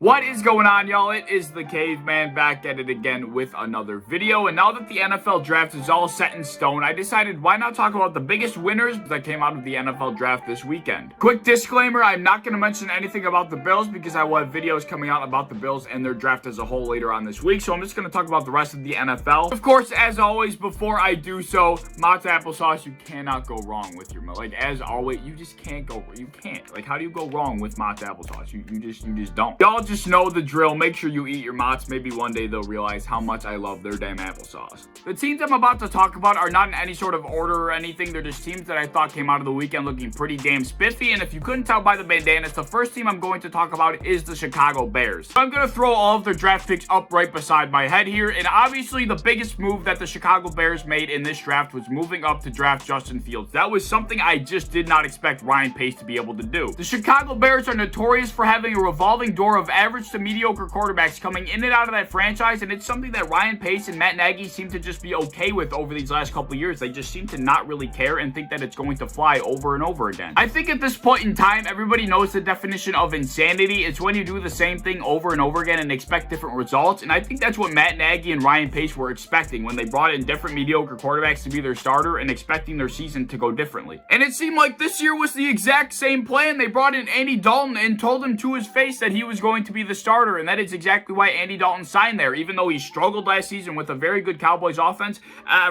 What is going on, y'all? It is the Caveman back at it again with another video. And now that the NFL draft is all set in stone, I decided why not talk about the biggest winners that came out of the NFL draft this weekend. Quick disclaimer, I'm not going to mention anything about the Bills because I will have videos coming out about the Bills and their draft as a whole later on this week. So I'm just going to talk about the rest of the NFL. Of course, as always, before I do so, Mott's applesauce, you cannot go wrong with your milk. Like, as always, you just can't go, you can't. Like, how do you go wrong with Mott's applesauce? You just don't. Y'all just know the drill. Make sure you eat your Mott's. Maybe one day they'll realize how much I love their damn applesauce. The teams I'm about to talk about are not in any sort of order or anything. They're just teams that I thought came out of the weekend looking pretty damn spiffy. And if you couldn't tell by the bandanas, the first team I'm going to talk about is the Chicago Bears. So I'm going to throw all of their draft picks up right beside my head here. And obviously the biggest move that the Chicago Bears made in this draft was moving up to draft Justin Fields. That was something I just did not expect Ryan Pace to be able to do. The Chicago Bears are notorious for having a revolving door of average to mediocre quarterbacks coming in and out of that franchise, and it's something that Ryan Pace and Matt Nagy seem to just be okay with over these last couple of years. They just seem to not really care and think that it's going to fly over and over again. I think at this point in time, everybody knows the definition of insanity. It's when you do the same thing over and over again and expect different results, and I think that's what Matt Nagy and Ryan Pace were expecting when they brought in different mediocre quarterbacks to be their starter and expecting their season to go differently. And it seemed like this year was the exact same plan. They brought in Andy Dalton and told him to his face that he was going to be the starter, and that is exactly why Andy Dalton signed there. Even though he struggled last season with a very good Cowboys offense,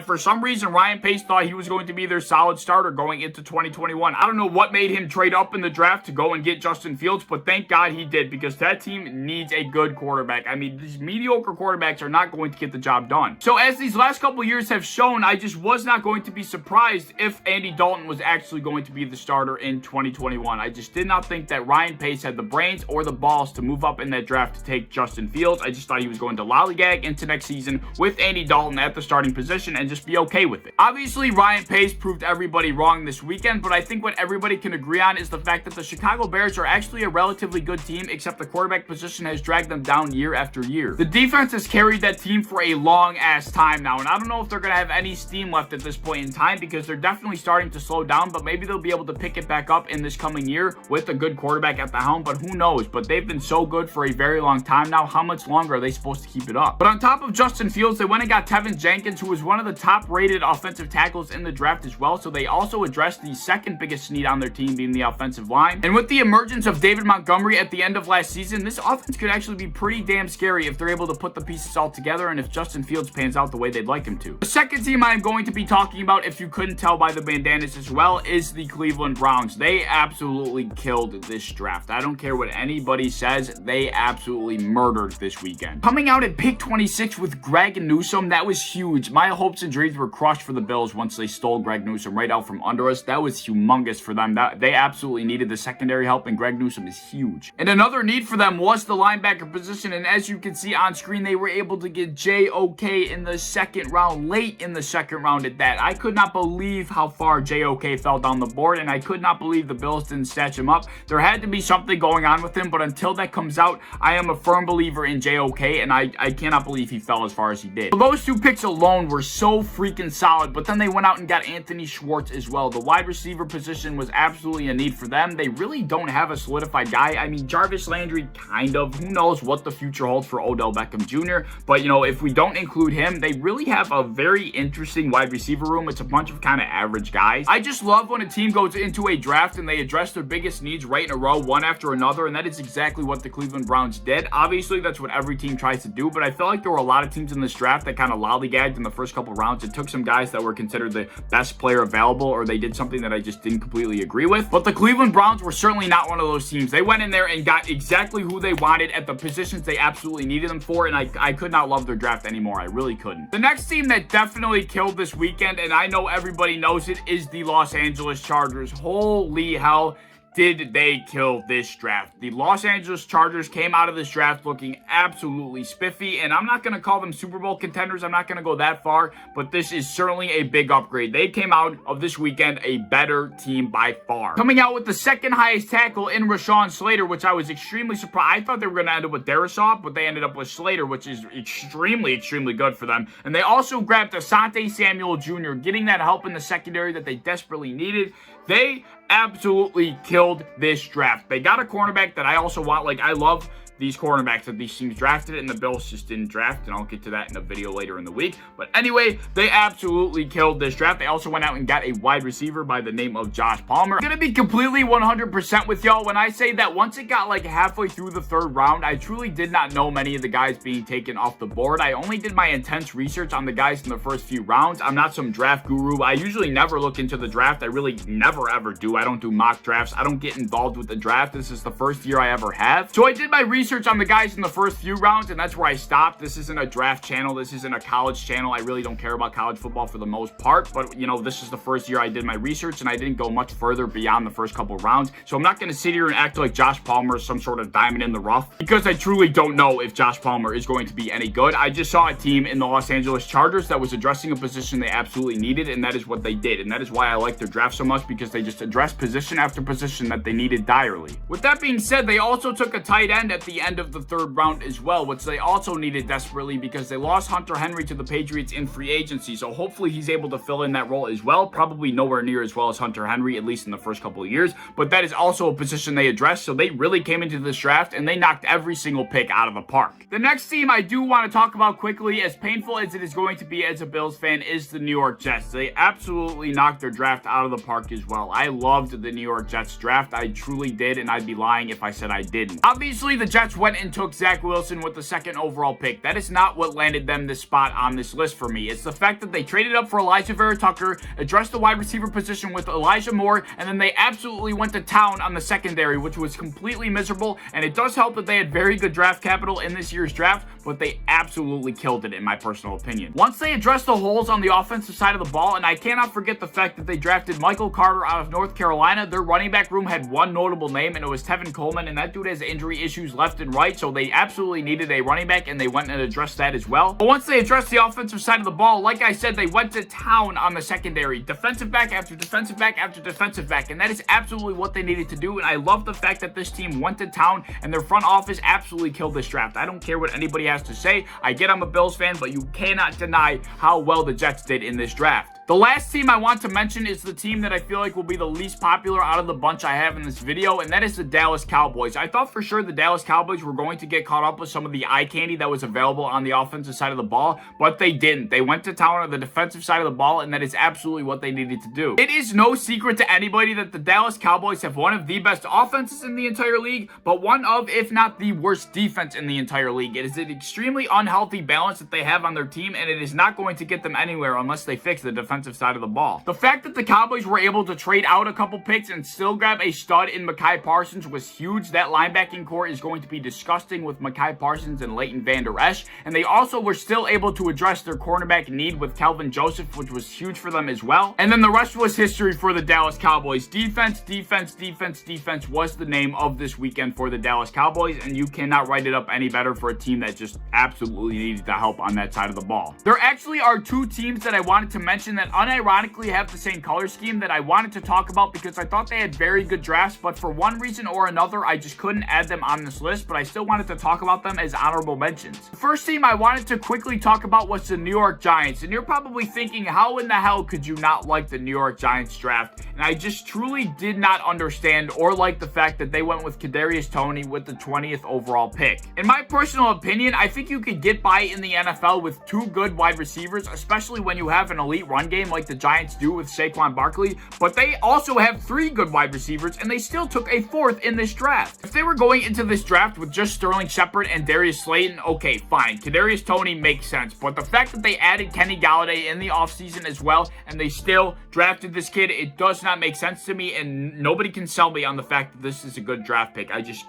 for some reason Ryan Pace thought he was going to be their solid starter going into 2021. I don't know what made him trade up in the draft to go and get Justin Fields, but thank God he did, because that team needs a good quarterback. I mean, these mediocre quarterbacks are not going to get the job done. So as these last couple years have shown, I just was not going to be surprised if Andy Dalton was actually going to be the starter in 2021. I just did not think that Ryan Pace had the brains or the balls to move up in that draft to take Justin Fields. I just thought he was going to lollygag into next season with Andy Dalton at the starting position and just be okay with it. Obviously, Ryan Pace proved everybody wrong this weekend, but I think what everybody can agree on is the fact that the Chicago Bears are actually a relatively good team, except the quarterback position has dragged them down year after year. The defense has carried that team for a long-ass time now, and I don't know if they're going to have any steam left at this point in time, because they're definitely starting to slow down, but maybe they'll be able to pick it back up in this coming year with a good quarterback at the helm, but who knows? But they've been so good for a very long time now. How much longer are they supposed to keep it up? But on top of Justin Fields, they went and got Tevin Jenkins, who was one of the top-rated offensive tackles in the draft as well, so they also addressed the second biggest need on their team, being the offensive line. And with the emergence of David Montgomery at the end of last season, this offense could actually be pretty damn scary if they're able to put the pieces all together and if Justin Fields pans out the way they'd like him to. The second team I'm going to be talking about, if you couldn't tell by the bandanas as well, is the Cleveland Browns. They absolutely killed this draft. I don't care what anybody says, they absolutely murdered this weekend. Coming out at pick 26 with Greg Newsome, that was huge. My hopes and dreams were crushed for the Bills once they stole Greg Newsome right out from under us. That was humongous for them. They absolutely needed the secondary help, and Greg Newsome is huge. And another need for them was the linebacker position, and as you can see on screen, they were able to get J.O.K. in the second round, late in the second round at that. I could not believe how far J.O.K. fell down the board, and I could not believe the Bills didn't snatch him up. There had to be something going on with him, but until that comes out, I am a firm believer in J.O.K., and I cannot believe he fell as far as he did. So those two picks alone were so freaking solid, but then they went out and got Anthony Schwartz as well. The wide receiver position was absolutely a need for them. They really don't have a solidified guy. I mean, Jarvis Landry, kind of. Who knows what the future holds for Odell Beckham Jr., but, you know, if we don't include him, they really have a very interesting wide receiver room. It's a bunch of kind of average guys. I just love when a team goes into a draft and they address their biggest needs right in a row, one after another, and that is exactly what the Cleveland Browns did. Obviously, that's what every team tries to do, but I feel like there were a lot of teams in this draft that kind of lollygagged in the first couple rounds. It took some guys that were considered the best player available, or they did something that I just didn't completely agree with. But the Cleveland Browns were certainly not one of those teams. They went in there and got exactly who they wanted at the positions they absolutely needed them for, and I could not love their draft anymore. I really couldn't. The next team that definitely killed this weekend, and I know everybody knows it, is the Los Angeles Chargers. Holy hell, did they kill this draft. The Los Angeles Chargers came out of this draft looking absolutely spiffy, and I'm not going to call them Super Bowl contenders. I'm not going to go that far, but this is certainly a big upgrade. They came out of this weekend a better team by far. Coming out with the second highest tackle in Rashawn Slater, which I was extremely surprised. I thought they were going to end up with Darisaw, but they ended up with Slater, which is extremely good for them. And they also grabbed Asante Samuel Jr., getting that help in the secondary that they desperately needed. They absolutely killed this draft. They got a cornerback that I also want. Like, I love these cornerbacks that these teams drafted, and the Bills just didn't draft, and I'll get to that in a video later in the week. But anyway, they absolutely killed this draft. They also went out and got a wide receiver by the name of Josh Palmer. I'm gonna be completely 100% with y'all when I say that once it got like halfway through the third round, I truly did not know many of the guys being taken off the board. I only did my intense research on the guys in the first few rounds. I'm not some draft guru. I usually never look into the draft. I really never ever do. I don't do mock drafts. I don't get involved with the draft. This is the first year I ever have. So I did my research on the guys in the first few rounds, and that's where I stopped. This isn't a draft channel. This isn't a college channel. I really don't care about college football for the most part, but you know, this is the first year I did my research, and I didn't go much further beyond the first couple rounds. So I'm not going to sit here and act like Josh Palmer is some sort of diamond in the rough, because I truly don't know if Josh Palmer is going to be any good. I just saw a team in the Los Angeles Chargers that was addressing a position they absolutely needed, and that is what they did. And that is why I like their draft so much, because they just addressed position after position that they needed direly. With that being said, they also took a tight end at the end of the third round as well, which they also needed desperately because they lost Hunter Henry to the Patriots in free agency. So hopefully he's able to fill in that role as well. Probably nowhere near as well as Hunter Henry, at least in the first couple of years, but that is also a position they addressed. So they really came into this draft and they knocked every single pick out of the park. The next team I do want to talk about quickly, as painful as it is going to be as a Bills fan, is the New York Jets. They absolutely knocked their draft out of the park as well. I loved the New York Jets draft. I truly did, and I'd be lying if I said I didn't. Obviously, the Jets went and took Zach Wilson with the second overall pick. That is not what landed them this spot on this list for me. It's the fact that they traded up for Elijah Vera Tucker, addressed the wide receiver position with Elijah Moore, and then they absolutely went to town on the secondary, which was completely miserable. And it does help that they had very good draft capital in this year's draft, but they absolutely killed it in my personal opinion. Once they addressed the holes on the offensive side of the ball, and I cannot forget the fact that they drafted Michael Carter out of North Carolina, their running back room had one notable name, and it was Tevin Coleman, and that dude has injury issues left and right, so they absolutely needed a running back, and they went and addressed that as well. But once they addressed the offensive side of the ball, like I said, they went to town on the secondary. Defensive back after defensive back after defensive back, and that is absolutely what they needed to do, and I love the fact that this team went to town, and their front office absolutely killed this draft. I don't care what anybody has to say. I get I'm a Bills fan, but you cannot deny how well the Jets did in this draft. The last team I want to mention is the team that I feel like will be the least popular out of the bunch I have in this video, and that is the Dallas Cowboys. I thought for sure the Dallas Cowboys were going to get caught up with some of the eye candy that was available on the offensive side of the ball, but they didn't. They went to town on the defensive side of the ball, and that is absolutely what they needed to do. It is no secret to anybody that the Dallas Cowboys have one of the best offenses in the entire league, but one of, if not the worst defense in the entire league. It is an extremely unhealthy balance that they have on their team, and it is not going to get them anywhere unless they fix the defensive side of the ball. The fact that the Cowboys were able to trade out a couple picks and still grab a stud in Mekhi Parsons was huge. That linebacking core is going to be disgusting with Mekhi Parsons and Leighton Vander Esch, and they also were still able to address their cornerback need with Kelvin Joseph, which was huge for them as well. And then the rest was history for the Dallas Cowboys. Defense, defense, defense, defense was the name of this weekend for the Dallas Cowboys, and you cannot write it up any better for a team that just absolutely needed the help on that side of the ball. There actually are two teams that I wanted to mention that unironically have the same color scheme that I wanted to talk about because I thought they had very good drafts, but for one reason or another, I just couldn't add them on this list, but I still wanted to talk about them as honorable mentions. The first team I wanted to quickly talk about was the New York Giants, and you're probably thinking, how in the hell could you not like the New York Giants draft? And I just truly did not understand or like the fact that they went with Kadarius Toney with the 20th overall pick. In my personal opinion, I think you could get by in the NFL with two good wide receivers, especially when you have an elite run game like the Giants do with Saquon Barkley, but they also have three good wide receivers, and they still took a fourth in this draft. If they were going into this draft with just Sterling Shepard and Darius Slayton, okay, fine. Kadarius Toney makes sense, but the fact that they added Kenny Galladay in the offseason as well, and they still drafted this kid, it does not make sense to me, and nobody can sell me on the fact that this is a good draft pick. I just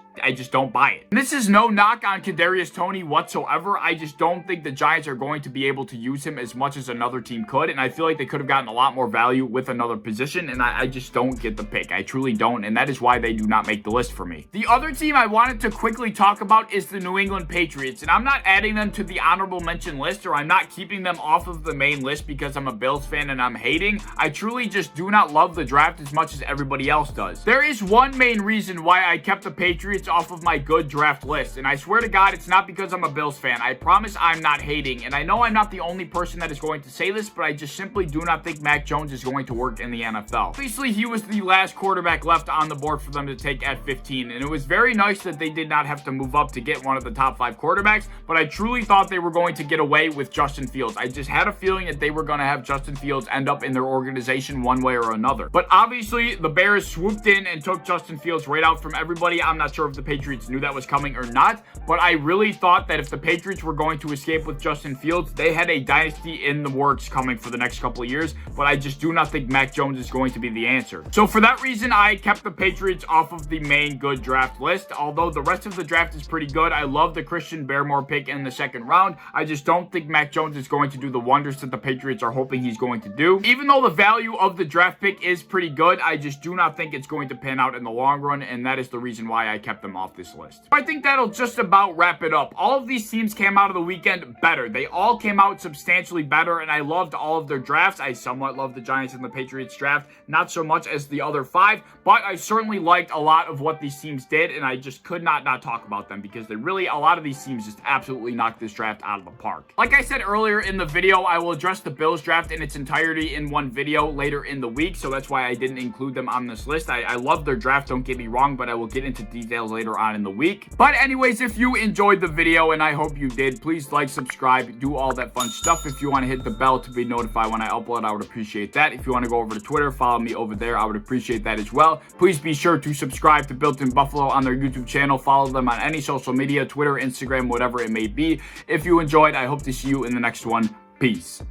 don't buy it. And this is no knock on Kadarius Toney whatsoever. I just don't think the Giants are going to be able to use him as much as another team could, and I feel like they could have gotten a lot more value with another position, and I just don't get the pick. I truly don't, and that is why they do not make the list for me. The other team I wanted to quickly talk about is the New England Patriots, and I'm not adding them to the honorable mention list, or I'm not keeping them off of the main list because I'm a Bills fan and I'm hating. I truly just do not love the draft as much as everybody else does. There is one main reason why I kept the Patriots Patriots off of my good draft list. And I swear to God, it's not because I'm a Bills fan. I promise I'm not hating. And I know I'm not the only person that is going to say this, but I just simply do not think Mac Jones is going to work in the NFL. Obviously, he was the last quarterback left on the board for them to take at 15. And it was very nice that they did not have to move up to get one of the top 5 quarterbacks, but I truly thought they were going to get away with Justin Fields. I just had a feeling that they were going to have Justin Fields end up in their organization one way or another. But obviously, the Bears swooped in and took Justin Fields right out from everybody. I'm not sure if the Patriots knew that was coming or not, but I really thought that if the Patriots were going to escape with Justin Fields, they had a dynasty in the works coming for the next couple of years, but I just do not think Mac Jones is going to be the answer. So for that reason, I kept the Patriots off of the main good draft list. Although the rest of the draft is pretty good, I love the Christian Barmore pick in the second round. I just don't think Mac Jones is going to do the wonders that the Patriots are hoping he's going to do. Even though the value of the draft pick is pretty good, I just do not think it's going to pan out in the long run, and that is the reason why I kept them off this list. I think that'll just about wrap it up. All of these teams came out of the weekend better. They all came out substantially better, and I loved all of their drafts. I somewhat loved the Giants and the Patriots draft, not so much as the other 5, but I certainly liked a lot of what these teams did, and I just could not talk about them because a lot of these teams just absolutely knocked this draft out of the park. Like I said earlier in the video, I will address the Bills draft in its entirety in one video later in the week, so that's why I didn't include them on this list. I love their draft, don't get me wrong, but I will get into details later on in the week. But anyways, if you enjoyed the video, and I hope you did, please like, subscribe, do all that fun stuff. If you want to hit the bell to be notified when I upload, I would appreciate that. If you want to go over to Twitter, follow me over there, I would appreciate that as well. Please be sure to subscribe to Built in Buffalo on their YouTube channel. Follow them on any social media, Twitter, Instagram, whatever it may be. If you enjoyed, I hope to see you in the next one. Peace.